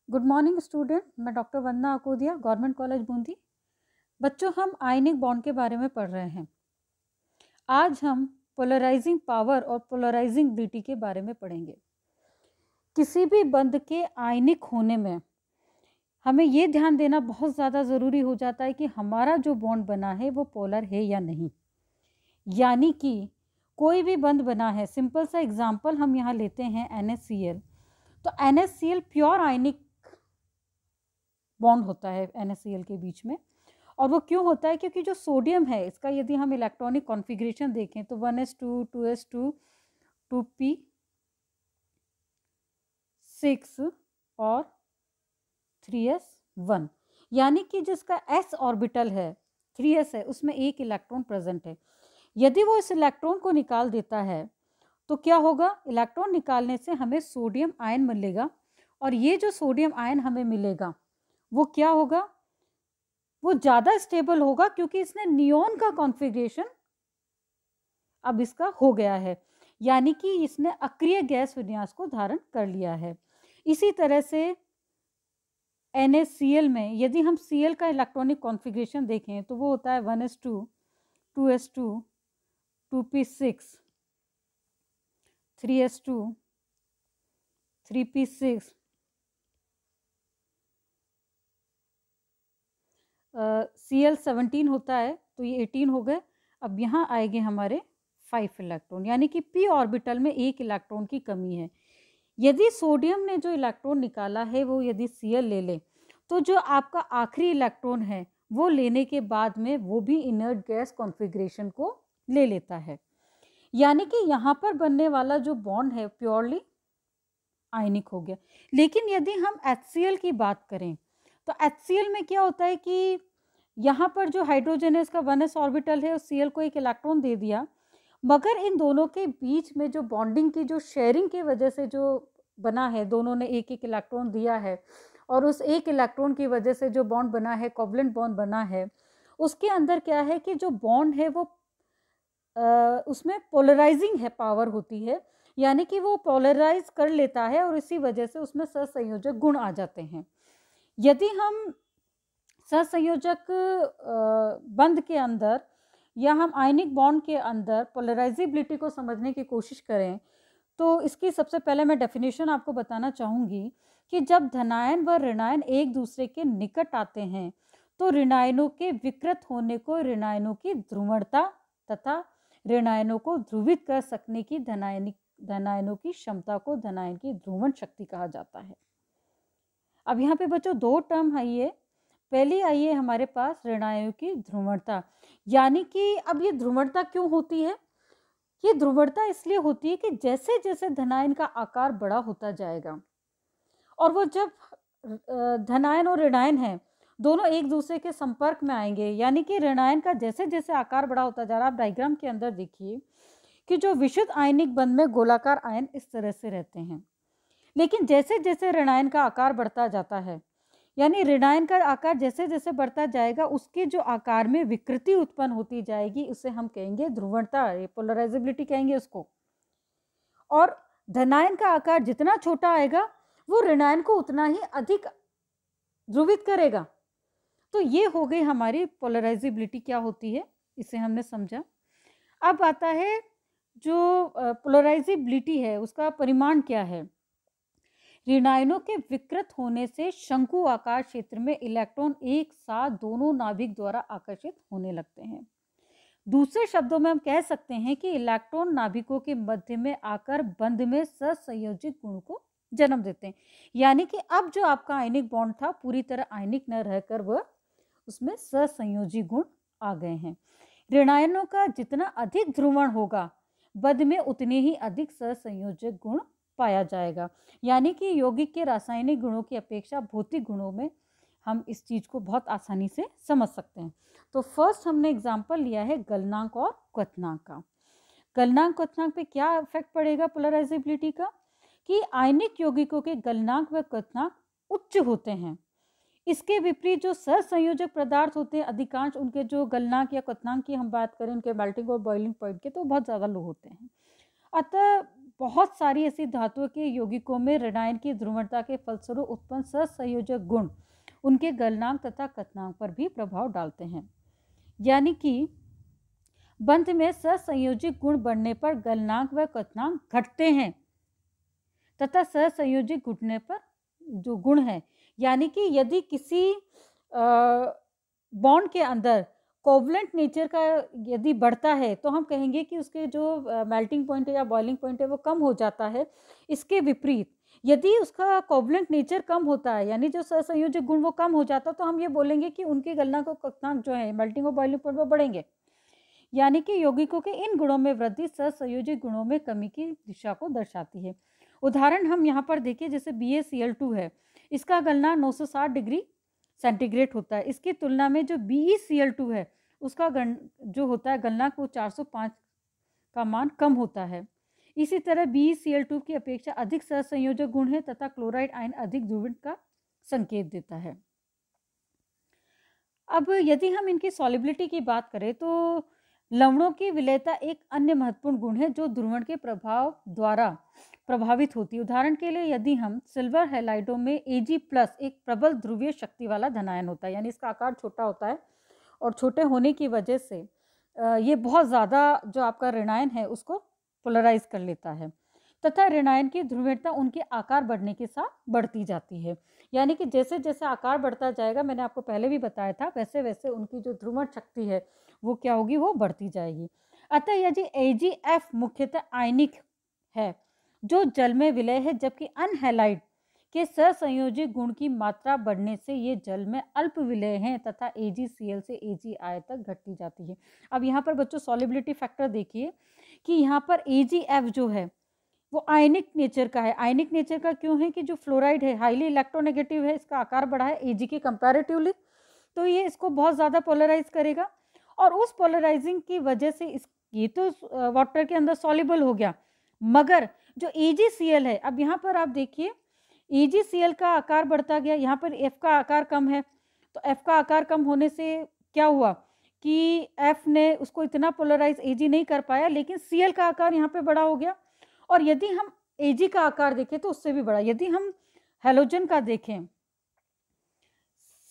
Good morning student, मैं doctor वंदना Akodia, government college Bundi. बच्चों, हम आयनिक बॉन्ड के बारे में पढ़ रहे हैं। आज हम पोलराइजिंग पावर और पोलराइजिंग ब्लिटी के बारे में पढ़ेंगे। किसी भी बंध के आयनिक होने में हमें ये ध्यान देना बहुत ज़्यादा ज़रूरी हो जाता है कि हमारा जो बॉन्ड बना है वो पोलर है या नहीं। यानी कि कोई भी बंध बना है, सिंपल सा एग्जाम्पल हम यहाँ लेते हैं NaCl। तो NaCl प्योर आयनिक बॉन्ड होता है NaCl के बीच में। और वो क्यों होता है? क्योंकि जो सोडियम है इसका यदि हम इलेक्ट्रॉनिक कॉन्फ़िगरेशन देखें तो 1s2 2s2 2p6 और 3s1, यानी कि जिसका s ऑर्बिटल है 3s है, उसमें एक इलेक्ट्रॉन प्रेजेंट है। यदि वो इस इलेक्ट्रॉन को निकाल देता है तो क्या होगा? इलेक्ट्रॉन निकालने से हमें सोडियम आयन मिलेगा, और ये जो सोडियम आयन हमें मिलेगा वो क्या होगा? वो ज़्यादा स्टेबल होगा, क्योंकि इसने नियॉन का कॉन्फ़िगरेशन अब इसका हो गया है, यानी कि इसने अक्रिय गैस विन्यास को धारण कर लिया है। इसी तरह से NaCl में यदि हम Cl का इलेक्ट्रॉनिक कॉन्फ़िगरेशन देखें तो वो होता है 1s2 2s2 2p6 3s2 3p6 Cl17 होता है, तो ये 18 हो गए। अब यहाँ आएंगे हमारे 5 इलेक्ट्रॉन, यानी कि p ऑर्बिटल में एक इलेक्ट्रॉन की कमी है। यदि सोडियम ने जो इलेक्ट्रॉन निकाला है वो यदि Cl ले ले, तो जो आपका आखिरी इलेक्ट्रॉन है वो लेने के बाद में वो भी इनर्ट गैस कॉन्फ़िगरेशन को ले लेता है। यानी कि यहाँ पर बनने वाला जो बॉन्ड है प्योरली आयनिक हो गया। लेकिन यदि हम HCl की बात करें तो HCl में क्या होता है कि यहाँ पर जो हाइड्रोजन है इसका 1s ऑर्बिटल है, उस Cl को एक इलेक्ट्रॉन दे दिया, मगर इन दोनों के बीच में जो बॉन्डिंग की जो शेयरिंग की वजह से जो बना है, दोनों ने एक एक इलेक्ट्रॉन दिया है, और उस एक इलेक्ट्रॉन की वजह से जो बॉन्ड बना है, कोवलेंट बॉन्ड बना है, उसके अंदर क्या है कि जो बॉन्ड है वो उसमें पोलराइजिंग है पावर होती है, यानी कि वो पोलराइज कर लेता है, और इसी वजह से उसमें सहसंयोजक गुण आ जाते हैं। यदि हम सहसंयोजक बंध के अंदर या हम आयनिक बॉन्ड के अंदर पोलराइजेबिलिटी को समझने की कोशिश करें तो इसकी सबसे पहले मैं डेफिनेशन आपको बताना चाहूँगी कि जब धनायन व ऋणायन एक दूसरे के निकट आते हैं तो ऋणायनों के विकृत होने को ऋणायनों की ध्रुवणता तथा ऋणायनों को ध्रुवित कर सकने की धनायनों की क्षमता को धनायन की ध्रुवण शक्ति कहा जाता है। अब यहाँ पे बच्चों दो टर्म आई है। पहली आई है हमारे पास ऋणायनों की ध्रुवणता, यानी कि अब ये ध्रुवणता क्यों होती है? ये ध्रुवणता इसलिए होती है कि जैसे जैसे धनायन का आकार बड़ा होता जाएगा, और वो जब धनायन और ऋणायन है दोनों एक दूसरे के संपर्क में आएंगे, यानी कि ऋणायन का जैसे जैसे आकार बड़ा होता जा रहा है, आप डायग्राम के अंदर देखिए कि जो विशुद्ध आयनिक बंध में गोलाकार आयन इस तरह से रहते हैं, लेकिन जैसे जैसे ऋणायन का आकार बढ़ता जाता है, यानी ऋणायन का आकार जैसे जैसे बढ़ता जाएगा उसके जो आकार में विकृति उत्पन्न होती जाएगी, उसे हम कहेंगे ध्रुवणता, पोलराइजेबिलिटी कहेंगे उसको। और धनायन का आकार जितना छोटा आएगा वो ऋणायन को उतना ही अधिक ध्रुवित करेगा। तो ये हो गई हमारी पोलराइजेबिलिटी क्या होती है, इसे हमने समझा। अब आता है जो पोलराइजेबिलिटी है उसका परिमाण क्या है। ऋणायनों के विकृत होने से शंकु आकार क्षेत्र में इलेक्ट्रॉन एक साथ दोनों नाभिक द्वारा आकर्षित होने लगते हैं। दूसरे शब्दों में हम कह सकते हैं कि इलेक्ट्रॉन नाभिकों के मध्य में आकर बंध में सहसंयोजित गुण को जन्म देते हैं, यानी कि अब जो आपका आयनिक बॉन्ड था पूरी तरह आयनिक न रहकर वह उसमें सहसंयोजी गुण आ गए हैं। ऋणायनों का जितना अधिक ध्रुवण होगा बंध में उतने ही अधिक सहसंयोजक गुण पाया जाएगा, यानी कि यौगिक के रासायनिक गुणों की अपेक्षा भौतिक गुणों में हम इस चीज को बहुत आसानी से समझ सकते हैं। तो फर्स्ट हमने एग्जाम्पल लिया है गलनांक और क्वथनांक का। गलनांक क्वथनांक पे क्या इफेक्ट पड़ेगा पोलराइजेबिलिटी का, कि आयनिक यौगिकों के गलनांक व क्वथनांक उच्च होते हैं। इसके विपरीत जो सहसंयोजक पदार्थ होते हैं अधिकांश उनके जो गलनांक या क्वथनांक की हम बात करें, उनके मेल्टिंग और बॉइलिंग पॉइंट के, तो बहुत ज़्यादा लो होते हैं। अतः बहुत सारी ऐसी धातुओं के यौगिकों में ऋणायन की ध्रुवणता के फलस्वरूप उत्पन्न सहसंयोजक गुण उनके गलनांक तथा कथनांक पर भी प्रभाव डालते हैं। यानी कि बंध में सहसंयोजक गुण बढ़ने पर गलनांक व कथनांक घटते हैं तथा सहसंयोजक घटने पर जो गुण है, यानी कि यदि किसी बॉन्ड के अंदर कोवलेंट नेचर का यदि बढ़ता है तो हम कहेंगे कि उसके जो मेल्टिंग पॉइंट है या बॉइलिंग पॉइंट है वो कम हो जाता है। इसके विपरीत यदि उसका कोवलेंट नेचर कम होता है, यानी जो सहसंयोजक गुण वो कम हो जाता है, तो हम ये बोलेंगे कि उनकी गलनांक और कथनांक जो है मेल्टिंग और बॉइलिंग पॉइंट पर बढ़ेंगे। यानी कि यौगिकों के इन गुणों में वृद्धि सहसंयोजक गुणों में कमी की दिशा को दर्शाती है। उदाहरण हम यहाँ पर देखिए, जैसे BaCl2 है, इसका गलनांक 960 डिग्री सेंटीग्रेड होता है। इसकी तुलना में जो BeCl2 है उसका जो होता है गलनांक वो 405 का मान कम होता है। इसी तरह BeCl2 की अपेक्षा अधिक सहसंयोजक गुण है तथा क्लोराइड आयन अधिक ध्रुवण का संकेत देता है। अब यदि हम इनकी सॉल्युबिलिटी की बात करें तो लवणों की विलेयता एक अन्य महत्वपूर्ण गुण है जो ध्रुवण के प्रभाव द्वारा प्रभावित होती है। उदाहरण के लिए यदि हम सिल्वर हैलाइडों में Ag+ एक प्रबल ध्रुवीय शक्ति वाला धनायन होता है, यानी इसका आकार छोटा होता है और छोटे होने की वजह से ये बहुत ज़्यादा जो आपका ऋणायन है उसको पोलराइज कर लेता है तथा ऋणायन की ध्रुवीयता उनके आकार बढ़ने के साथ बढ़ती जाती है। यानी कि जैसे जैसे आकार बढ़ता जाएगा, मैंने आपको पहले भी बताया था, वैसे वैसे उनकी जो ध्रुवण शक्ति है वो क्या होगी, वो बढ़ती जाएगी। अतः यदि AgF मुख्यतः आयनिक है जो जल में विलय है, जबकि अनहैलाइड के सहसंयोजक गुण की मात्रा बढ़ने से ये जल में अल्प विलय हैं तथा AgCl से AgI तक घटती जाती है। अब यहाँ पर बच्चों सॉल्युबिलिटी फैक्टर देखिए कि यहाँ पर AgF जो है वो आयनिक नेचर का है। आयनिक नेचर का क्यों है कि जो फ्लोराइड है हाईली इलेक्ट्रोनेगेटिव है, इसका आकार बड़ा है Ag के कंपैरेटिवली, तो ये इसको बहुत ज़्यादा पोलराइज करेगा और उस पोलराइजिंग की वजह से ये तो वाटर के अंदर सॉल्युबल हो गया, मगर जो AgCl है, अब यहाँ पर आप देखिए AgCl का आकार बढ़ता गया, यहाँ पर F का आकार कम है, तो F का आकार कम होने से क्या हुआ कि F ने उसको इतना पोलराइज Ag नहीं कर पाया, लेकिन Cl का आकार यहाँ पे बड़ा हो गया। और यदि हम Ag का आकार देखें तो उससे भी बड़ा, यदि हम हैलोजन का देखें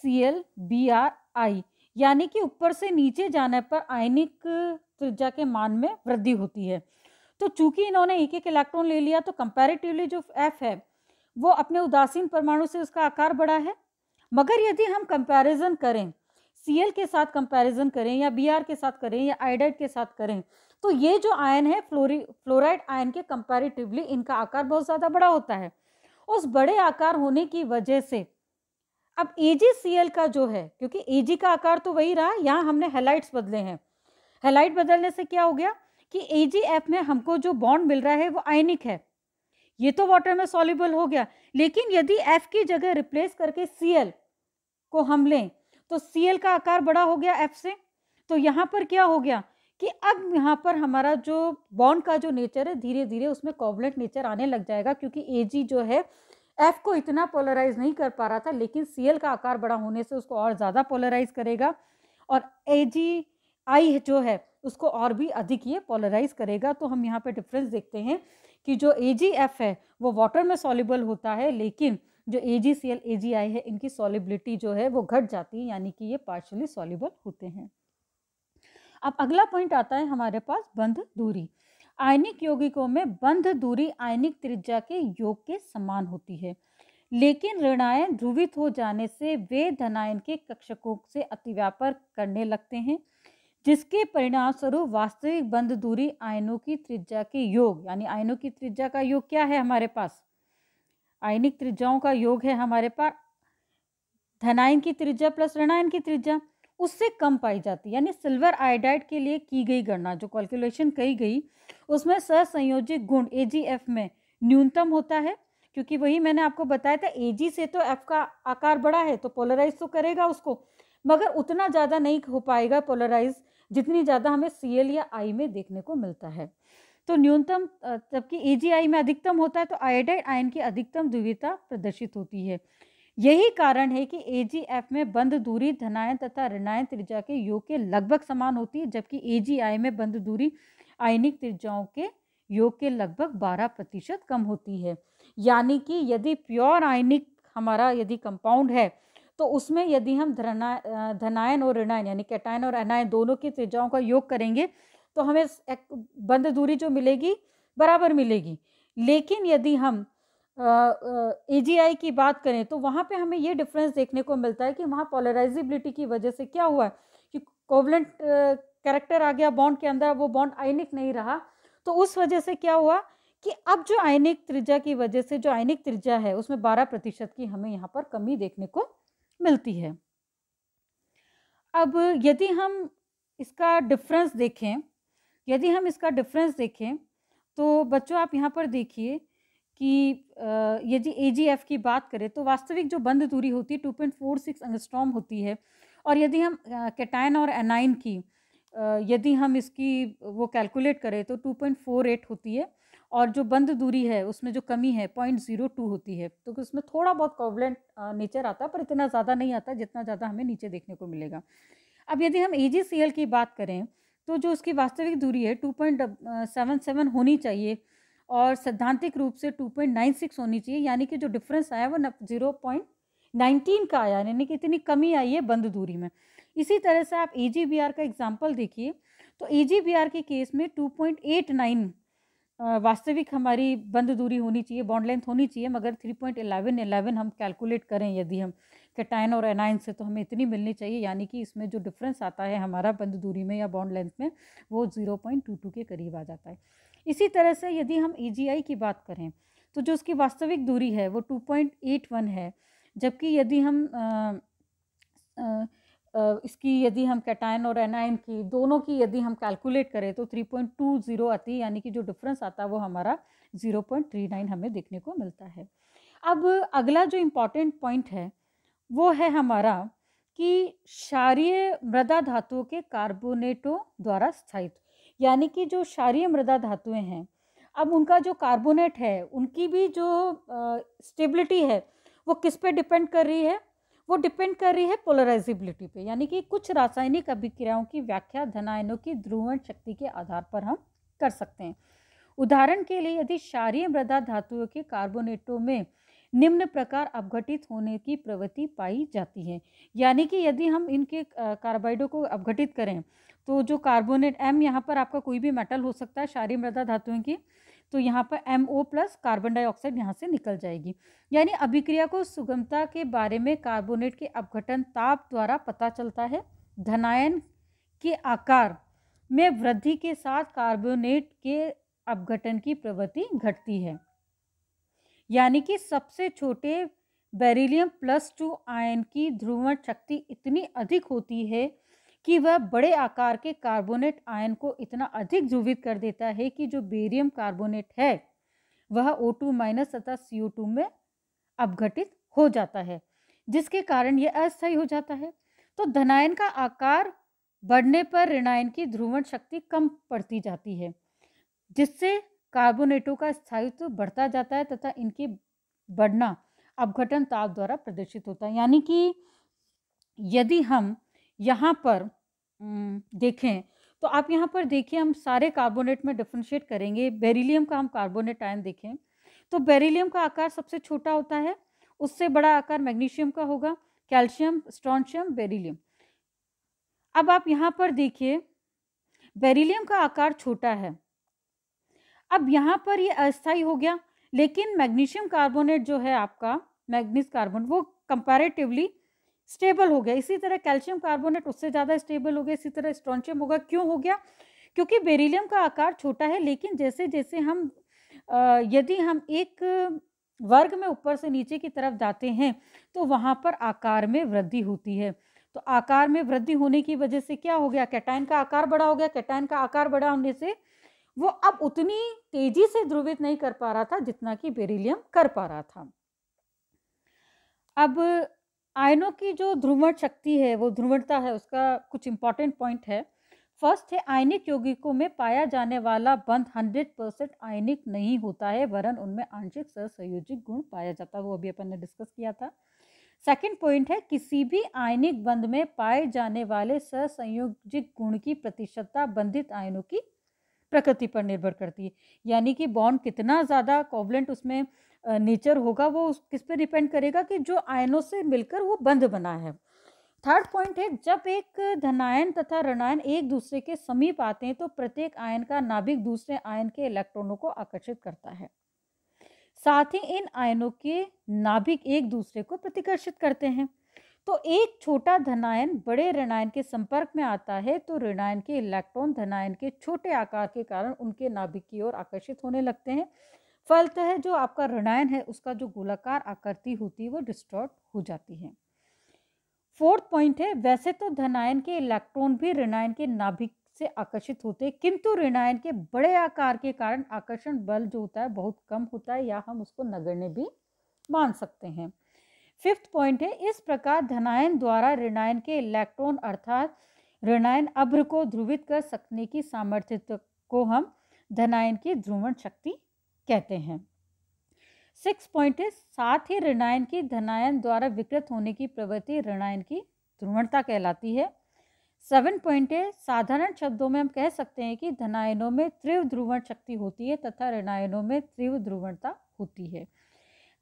ClBrI, यानी कि ऊपर से नीचे जाने पर आयनिक त्रिज्या के मान में वृद्धि होती है। तो चूंकि इन्होंने एक इलेक्ट्रॉन ले लिया तो कंपैरेटिवली जो F है वो अपने उदासीन परमाणु से उसका आकार बड़ा है, मगर यदि हम कंपैरिजन करें Cl के साथ कंपैरिजन करें या Br के साथ करें या आयोडाइड के साथ करें तो ये जो आयन है फ्लोराइड आयन के कंपैरेटिवली इनका आकार बहुत ज़्यादा बड़ा होता है। उस बड़े आकार होने की वजह से अब AgCl का जो है, क्योंकि Ag का आकार तो वही रहा, यहाँ हमने हैलाइड्स बदले हैं, हैलाइड बदलने से क्या हो गया कि AgF में हमको जो बॉन्ड मिल रहा है वो आयनिक है, ये तो वाटर में सॉल्युबल हो गया, लेकिन यदि F की जगह रिप्लेस करके Cl को हम लें तो Cl का आकार बड़ा हो गया F से, तो यहाँ पर क्या हो गया कि अब यहाँ पर हमारा जो बॉन्ड का जो नेचर है धीरे धीरे उसमें कोवलेंट नेचर आने लग जाएगा, क्योंकि Ag जो है F को इतना पोलराइज नहीं कर पा रहा था, लेकिन Cl का आकार बड़ा होने से उसको और ज़्यादा पोलराइज करेगा और AgI जो है उसको और भी अधिक ये पोलराइज करेगा। तो हम यहाँ पे डिफरेंस देखते हैं कि जो AgF है वो वाटर में सॉल्युबल होता है, लेकिन जो AgCl AgI है इनकी सॉल्युबिलिटी जो है वो घट जाती है, यानी कि ये पार्शियली सॉल्युबल होते हैं। अब अगला पॉइंट आता है हमारे पास बंध दूरी। आयनिक यौगिकों में बंध दूरी आयनिक त्रिज्या के योग के समान होती है, लेकिन ऋणायन ध्रुवित हो जाने से वे धनायन के कक्षकों से अतिव्यापर करने लगते हैं, जिसके परिणाम स्वरूप वास्तविक बंध दूरी आयनों की त्रिज्या के योग, यानी आयनों की त्रिज्या का योग क्या है हमारे पास, आयनिक त्रिज्याओं का योग है हमारे पास धनायन की त्रिज्या प्लस ऋणायन की त्रिज्या, उससे कम पाई जाती है। यानी सिल्वर आयोडाइड के लिए की गई गणना जो कैलकुलेशन की गई उसमें सहसंयोजक गुण AgF में न्यूनतम होता है, क्योंकि वही मैंने आपको बताया था Ag से तो F का आकार बड़ा है तो पोलराइज तो करेगा उसको, मगर उतना ज़्यादा नहीं हो पाएगा पोलराइज जितनी ज़्यादा हमें Cl या I में देखने को मिलता है। तो न्यूनतम जबकि AgI में अधिकतम होता है तो आयोडाइड आयन की अधिकतम ध्रुवीयता प्रदर्शित होती है। यही कारण है कि AgF में बंध दूरी धनायन तथा ऋणायन त्रिज्या के योग के लगभग समान होती है, जबकि AgI में बंध दूरी आयनिक त्रिज्याओं के योग के लगभग 12% कम होती है। यानी कि यदि प्योर आयनिक हमारा यदि कंपाउंड है तो उसमें यदि हम धनायन और ऋणायन यानी कैटायन और एनायन दोनों की त्रिज्याओं का योग करेंगे तो हमें एक बंद दूरी जो मिलेगी बराबर मिलेगी। लेकिन यदि हम AgI की बात करें तो वहाँ पे हमें ये डिफरेंस देखने को मिलता है कि वहाँ पोलराइजेबिलिटी की वजह से क्या हुआ कि कोवलेंट कैरेक्टर आ गया बॉन्ड के अंदर, वो बॉन्ड आयनिक नहीं रहा। तो उस वजह से क्या हुआ कि अब जो आयनिक त्रिज्या की वजह से जो आयनिक त्रिज्या है उसमें 12% की हमें यहाँ पर कमी देखने को मिलती है। अब यदि हम इसका डिफरेंस देखें तो बच्चों आप यहाँ पर देखिए कि यदि AgF की बात करें तो वास्तविक जो बंद दूरी होती है 2.46 एंगस्ट्रॉम होती है। और यदि हम कैटायन और एनायन की यदि हम इसकी वो कैलकुलेट करें तो 2.48 होती है और जो बंद दूरी है उसमें जो कमी है 0.02 होती है। तो उसमें थोड़ा बहुत कोवलेंट नेचर आता है पर इतना ज़्यादा नहीं आता जितना ज़्यादा हमें नीचे देखने को मिलेगा। अब यदि हम AgCl की बात करें तो जो उसकी वास्तविक दूरी है 2.77 होनी चाहिए और सैद्धांतिक रूप से 2.96 होनी चाहिए। यानी कि जो डिफरेंस आया वो 0.19 का आया, यानी कि इतनी कमी आई है बंद दूरी में। इसी तरह से आप AgBr का एग्जाम्पल देखिए तो AgBr के केस में 2.89 वास्तविक हमारी बंद दूरी होनी चाहिए, बॉन्ड लेंथ होनी चाहिए, मगर 3.11 हम कैलकुलेट करें यदि हम कैटायन और एनायन से तो हमें इतनी मिलनी चाहिए। यानी कि इसमें जो डिफरेंस आता है हमारा बंद दूरी में या बॉन्ड लेंथ में वो 0.22 के करीब आ जाता है। इसी तरह से यदि हम AgI की बात करें तो जो उसकी वास्तविक दूरी है वो 2.81 है, जबकि यदि हम इसकी यदि हम कैटायन और एनायन की दोनों की यदि हम कैलकुलेट करें तो 3.20 आती है। यानी कि जो डिफरेंस आता है वो हमारा 0.39 हमें देखने को मिलता है। अब अगला जो इम्पॉर्टेंट पॉइंट है वो है हमारा कि क्षारीय मृदा धातुओं के कार्बोनेटों द्वारा स्थायित्व। यानी कि जो क्षारीय मृदा धातुएं हैं अब उनका जो कार्बोनेट है उनकी भी जो स्टेबिलिटी है वो किस पे डिपेंड कर रही है, वो डिपेंड कर रही है पोलराइजेबिलिटी पे। यानी कि कुछ रासायनिक अभिक्रियाओं की व्याख्या धनायनों की ध्रुवण शक्ति के आधार पर हम कर सकते हैं। उदाहरण के लिए यदि क्षारीय मृदा धातुओं के कार्बोनेटों में निम्न प्रकार अपघटित होने की प्रवृत्ति पाई जाती है। यानी कि यदि हम इनके कार्बाइडों को अपघटित करें तो जो कार्बोनेट M यहाँ पर आपका कोई भी मेटल हो सकता है क्षारीय मृदा धातुओं की, तो यहाँ पर MO प्लस कार्बन डाइऑक्साइड यहाँ से निकल जाएगी। यानी अभिक्रिया को सुगमता के बारे में कार्बोनेट के अपघटन ताप द्वारा पता चलता है। धनायन के आकार में वृद्धि के साथ कार्बोनेट के अपघटन की प्रवृत्ति घटती है। यानी कि सबसे छोटे बेरिलियम +2 आयन की ध्रुवण शक्ति इतनी अधिक होती है कि वह बड़े आकार के कार्बोनेट आयन को इतना अधिक ध्रुवित कर देता है कि जो बेरियम कार्बोनेट है वह O2- तथा CO2 में अपघटित हो जाता है, जिसके कारण यह अस्थायी हो जाता है। तो धनायन का आकार बढ़ने पर ऋणायन की ध्रुवण शक्ति कम पड़ती जाती है, जिससे कार्बोनेटों का स्थायित्व बढ़ता जाता है तथा इनकी बढ़ना अपघटन ताप द्वारा प्रदर्शित होता है। यानी कि यदि हम यहाँ पर देखें तो आप यहाँ पर देखिए हम सारे कार्बोनेट में डिफरेंशिएट करेंगे। बेरिलियम का हम कार्बोनेट आयन देखें तो बेरिलियम का आकार सबसे छोटा होता है, उससे बड़ा आकार मैग्नीशियम का होगा, कैल्शियम, स्ट्रोंशियम, बेरिलियम। अब आप यहाँ पर देखिए बेरिलियम का आकार छोटा है, अब यहाँ पर ये अस्थायी हो गया, लेकिन मैग्नीशियम कार्बोनेट जो है आपका मैग्नीज कार्बोनेट वो कंपैरेटिवली स्टेबल हो गया। इसी तरह कैल्शियम कार्बोनेट उससे ज़्यादा स्टेबल हो गया। इसी तरह स्ट्रोंशियम होगा। क्यों हो गया? क्योंकि बेरिलियम का आकार छोटा है, लेकिन जैसे जैसे हम यदि हम एक वर्ग में ऊपर से नीचे की तरफ जाते हैं तो वहाँ पर आकार में वृद्धि होती है। तो आकार में वृद्धि होने की वजह से क्या हो गया? कैटायन का आकार बड़ा हो गया। कैटायन का आकार बड़ा होने से वो अब उतनी तेजी से ध्रुवित नहीं कर पा रहा था जितना कि बेरिलियम कर पा रहा था। अब आयनों की जो ध्रुवण शक्ति है, वो ध्रुवणता है, उसका कुछ इंपॉर्टेंट पॉइंट है। फर्स्ट है आयनिक यौगिकों में पाया जाने वाला बंध 100% आयनिक नहीं होता है, वरन उनमें आंशिक सहसंयोजिक गुण पाया जाता है। वो अभी अपन ने डिस्कस किया था। सेकंड पॉइंट है किसी भी आयनिक बंध में पाए जाने वाले सहसंयोजिक गुण की प्रतिशतता बंधित आयनों की प्रकृति पर निर्भर करती है, यानी कि बॉन्ड कितना ज़्यादा कोवलेंट उसमें नेचर होगा, वो किस पे डिपेंड करेगा कि जो आयनों से मिलकर वो बंध बना है। थर्ड पॉइंट है, जब एक धनायन तथा ऋणायन एक दूसरे के समीप आते हैं तो प्रत्येक आयन का नाभिक दूसरे आयन के इलेक्ट्रॉनों को आकर्षित करता है, साथ ही इन आयनों के नाभिक एक दूसरे को प्रतिकर्षित करते हैं। तो एक छोटा धनायन बड़े ऋणायन के संपर्क में आता है तो ऋणायन के इलेक्ट्रॉन धनायन के छोटे आकार के कारण उनके नाभिक की ओर आकर्षित होने लगते हैं। फलतः जो आपका ऋणायन है उसका जो गोलाकार आकृति होती है वो डिस्टॉर्ट हो जाती है। फोर्थ पॉइंट है, वैसे तो धनायन के इलेक्ट्रॉन भी ऋणायन के नाभिक से आकर्षित होते हैं, किंतु ऋणायन के बड़े आकार के कारण आकर्षण बल जो होता है बहुत कम होता है, या हम उसको नगण्य भी मान सकते हैं। फिफ्थ पॉइंट है, इस प्रकार धनायन द्वारा ऋणायन के इलेक्ट्रॉन अर्थात ऋणायन अभ्र को ध्रुवित कर सकने की सामर्थ्य को हम धनायन की ध्रुवण शक्ति कहते हैं। 6 पॉइंट है, साथ ही ऋणायन की धनायन द्वारा विकृत होने की प्रवृत्ति ऋणायन की ध्रुवणता कहलाती है। 7 पॉइंट है, साधारण शब्दों में हम कह सकते हैं कि धनायनों में तीव्र ध्रुवण शक्ति होती है तथा ऋणायनों में तीव्र ध्रुवणता होती है।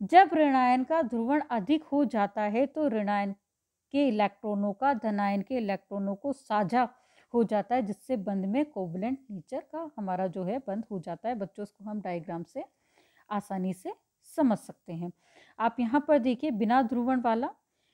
जब ऋणायन का ध्रुवण अधिक हो जाता है तो ऋणायन के इलेक्ट्रॉनों का धनायन के इलेक्ट्रॉनों को साझा हो जाता है, जिससे बंध में कोवलेंट नेचर का हमारा जो है बंध हो जाता है। बच्चों, इसको हम डायग्राम से आसानी से समझ सकते हैं। आप यहाँ पर देखिए, बिना ध्रुवण वाला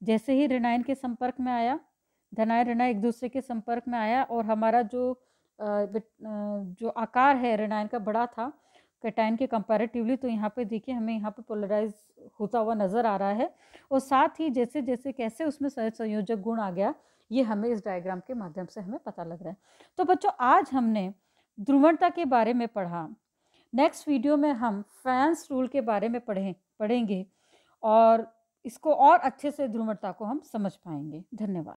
जैसे ही ऋणायन के संपर्क में आया, धनायन ऋणायन एक दूसरे के संपर्क में आया और हमारा जो आकार है ऋणायन का बड़ा था कैटायन के कंपैरेटिवली, तो यहाँ पे देखिए हमें यहाँ पे पोलराइज होता हुआ नजर आ रहा है। और साथ ही जैसे जैसे कैसे उसमें सहसंयोजक गुण आ गया, ये हमें इस डायग्राम के माध्यम से हमें पता लग रहा है। तो बच्चों, आज हमने ध्रुवणता के बारे में पढ़ा। नेक्स्ट वीडियो में हम फैंस रूल के बारे में पढ़ेंगे और इसको और अच्छे से ध्रुवणता को हम समझ पाएंगे। धन्यवाद।